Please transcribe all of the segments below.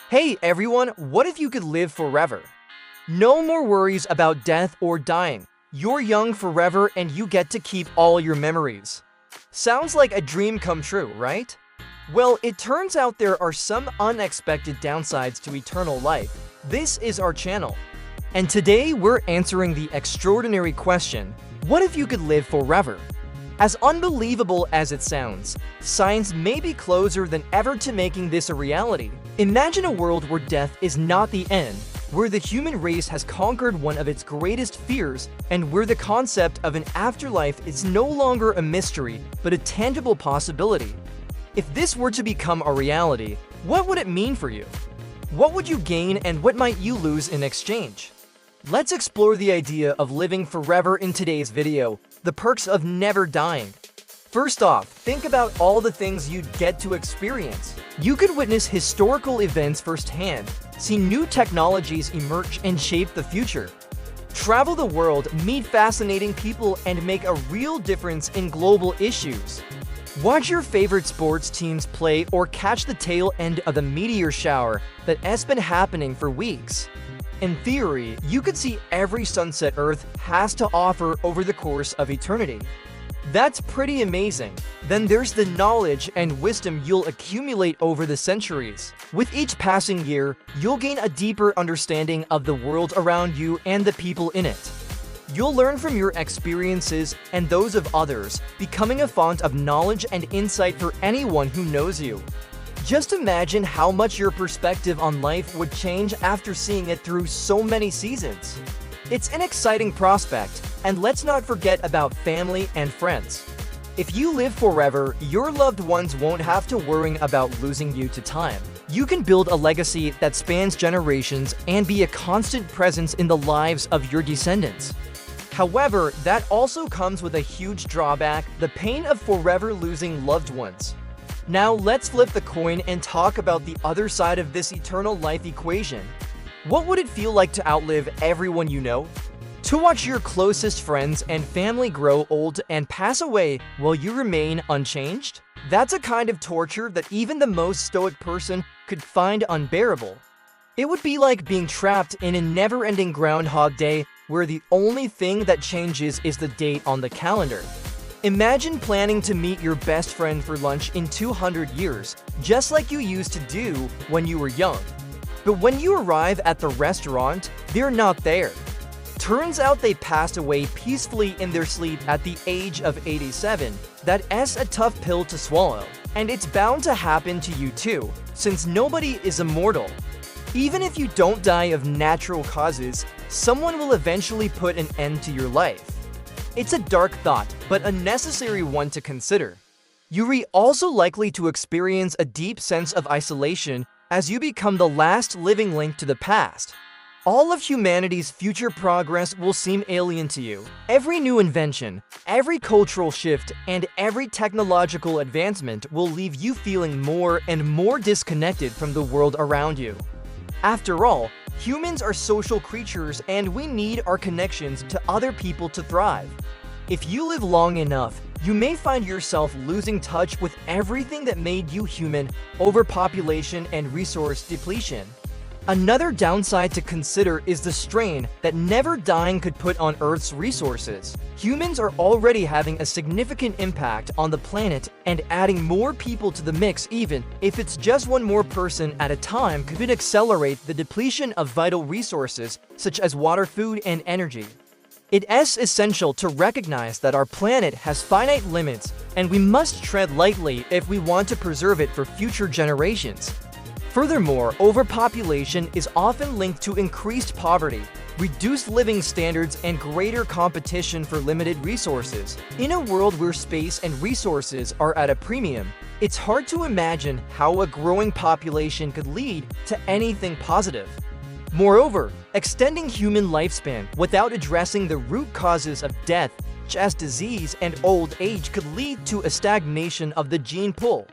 Hey everyone, what if you could live forever? No more worries about death or dying. You're young forever and you get to keep all your memories. Sounds like a dream come true, right? Well, it turns out there are some unexpected downsides to eternal life. This is our channel. And today we're answering the extraordinary question, what if you could live forever? As unbelievable as it sounds, science may be closer than ever to making this a reality. Imagine a world where death is not the end, where the human race has conquered one of its greatest fears, and where the concept of an afterlife is no longer a mystery, but a tangible possibility. If this were to become a reality, what would it mean for you? What would you gain and what might you lose in exchange? Let's explore the idea of living forever in today's video, the perks of never dying. First off, think about all the things you'd get to experience. You could witness historical events firsthand, see new technologies emerge and shape the future. Travel the world, meet fascinating people, and make a real difference in global issues. Watch your favorite sports teams play or catch the tail end of the meteor shower that has been happening for weeks. In theory, you could see every sunset Earth has to offer over the course of eternity. That's pretty amazing. Then there's the knowledge and wisdom you'll accumulate over the centuries. With each passing year, you'll gain a deeper understanding of the world around you and the people in it. You'll learn from your experiences and those of others, becoming a font of knowledge and insight for anyone who knows you. Just imagine how much your perspective on life would change after seeing it through so many seasons. It's an exciting prospect, and let's not forget about family and friends. If you live forever, your loved ones won't have to worry about losing you to time. You can build a legacy that spans generations and be a constant presence in the lives of your descendants. However, that also comes with a huge drawback, the pain of forever losing loved ones. Now let's flip the coin and talk about the other side of this eternal life equation. What would it feel like to outlive everyone you know? To watch your closest friends and family grow old and pass away while you remain unchanged? That's a kind of torture that even the most stoic person could find unbearable. It would be like being trapped in a never-ending Groundhog Day where the only thing that changes is the date on the calendar. Imagine planning to meet your best friend for lunch in 200 years, just like you used to do when you were young. But when you arrive at the restaurant, they're not there. Turns out they passed away peacefully in their sleep at the age of 87. That's a tough pill to swallow. And it's bound to happen to you too, since nobody is immortal. Even if you don't die of natural causes, someone will eventually put an end to your life. It's a dark thought, but a necessary one to consider. You're also likely to experience a deep sense of isolation as you become the last living link to the past. All of humanity's future progress will seem alien to you. Every new invention, every cultural shift, and every technological advancement will leave you feeling more and more disconnected from the world around you. After all, humans are social creatures and we need our connections to other people to thrive. If you live long enough, you may find yourself losing touch with everything that made you human: overpopulation and resource depletion. Another downside to consider is the strain that never dying could put on Earth's resources. Humans are already having a significant impact on the planet, and adding more people to the mix, even if it's just one more person at a time, could accelerate the depletion of vital resources such as water, food, and energy. It is essential to recognize that our planet has finite limits, and we must tread lightly if we want to preserve it for future generations. Furthermore, overpopulation is often linked to increased poverty, reduced living standards, and greater competition for limited resources. In a world where space and resources are at a premium, it's hard to imagine how a growing population could lead to anything positive. Moreover, extending human lifespan without addressing the root causes of death, such as disease and old age, could lead to a stagnation of the gene pool.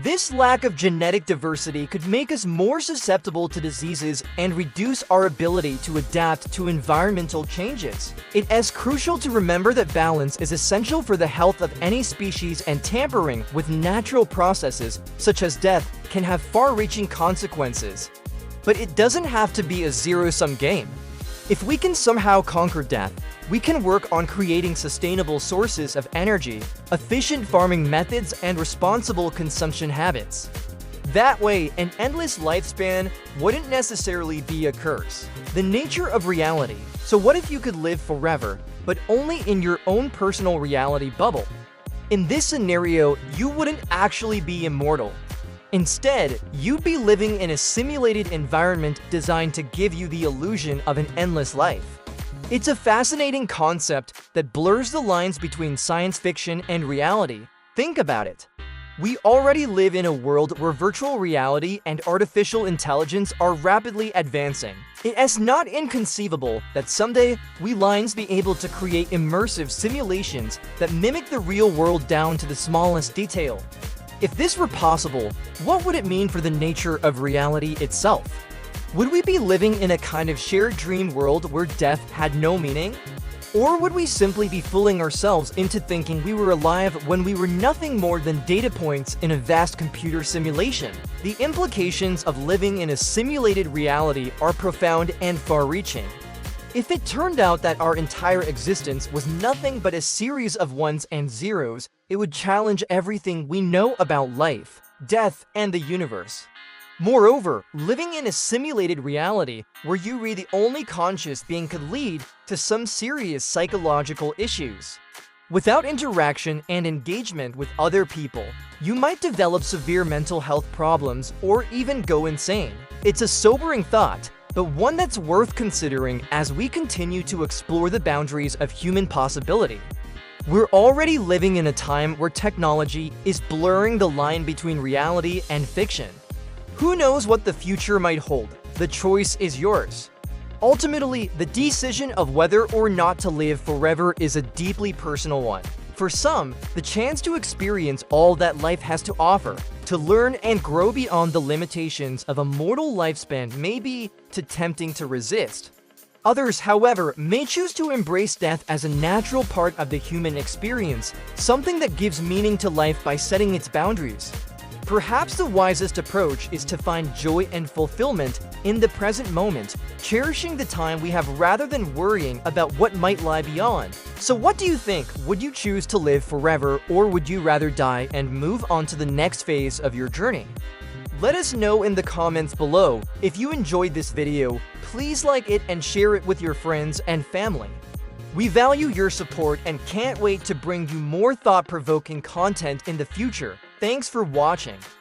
This lack of genetic diversity could make us more susceptible to diseases and reduce our ability to adapt to environmental changes. It is crucial to remember that balance is essential for the health of any species, and tampering with natural processes, such as death, can have far-reaching consequences. But it doesn't have to be a zero-sum game. If we can somehow conquer death, we can work on creating sustainable sources of energy, efficient farming methods, and responsible consumption habits. That way, an endless lifespan wouldn't necessarily be a curse. The nature of reality. So what if you could live forever, but only in your own personal reality bubble? In this scenario, you wouldn't actually be immortal. Instead, you'd be living in a simulated environment designed to give you the illusion of an endless life. It's a fascinating concept that blurs the lines between science fiction and reality. Think about it. We already live in a world where virtual reality and artificial intelligence are rapidly advancing. It's not inconceivable that someday we lions be able to create immersive simulations that mimic the real world down to the smallest detail. If this were possible, what would it mean for the nature of reality itself? Would we be living in a kind of shared dream world where death had no meaning? Or would we simply be fooling ourselves into thinking we were alive when we were nothing more than data points in a vast computer simulation? The implications of living in a simulated reality are profound and far-reaching. If it turned out that our entire existence was nothing but a series of ones and zeros, it would challenge everything we know about life, death, and the universe. Moreover, living in a simulated reality where you were the only conscious being could lead to some serious psychological issues. Without interaction and engagement with other people, you might develop severe mental health problems or even go insane. It's a sobering thought, but one that's worth considering as we continue to explore the boundaries of human possibility. We're already living in a time where technology is blurring the line between reality and fiction. Who knows what the future might hold? The choice is yours. Ultimately, the decision of whether or not to live forever is a deeply personal one. For some, the chance to experience all that life has to offer, to learn and grow beyond the limitations of a mortal lifespan may be too tempting to resist. Others, however, may choose to embrace death as a natural part of the human experience, something that gives meaning to life by setting its boundaries. Perhaps the wisest approach is to find joy and fulfillment in the present moment, cherishing the time we have rather than worrying about what might lie beyond. So what do you think? Would you choose to live forever, or would you rather die and move on to the next phase of your journey? Let us know in the comments below. If you enjoyed this video, please like it and share it with your friends and family. We value your support and can't wait to bring you more thought-provoking content in the future. Thanks for watching.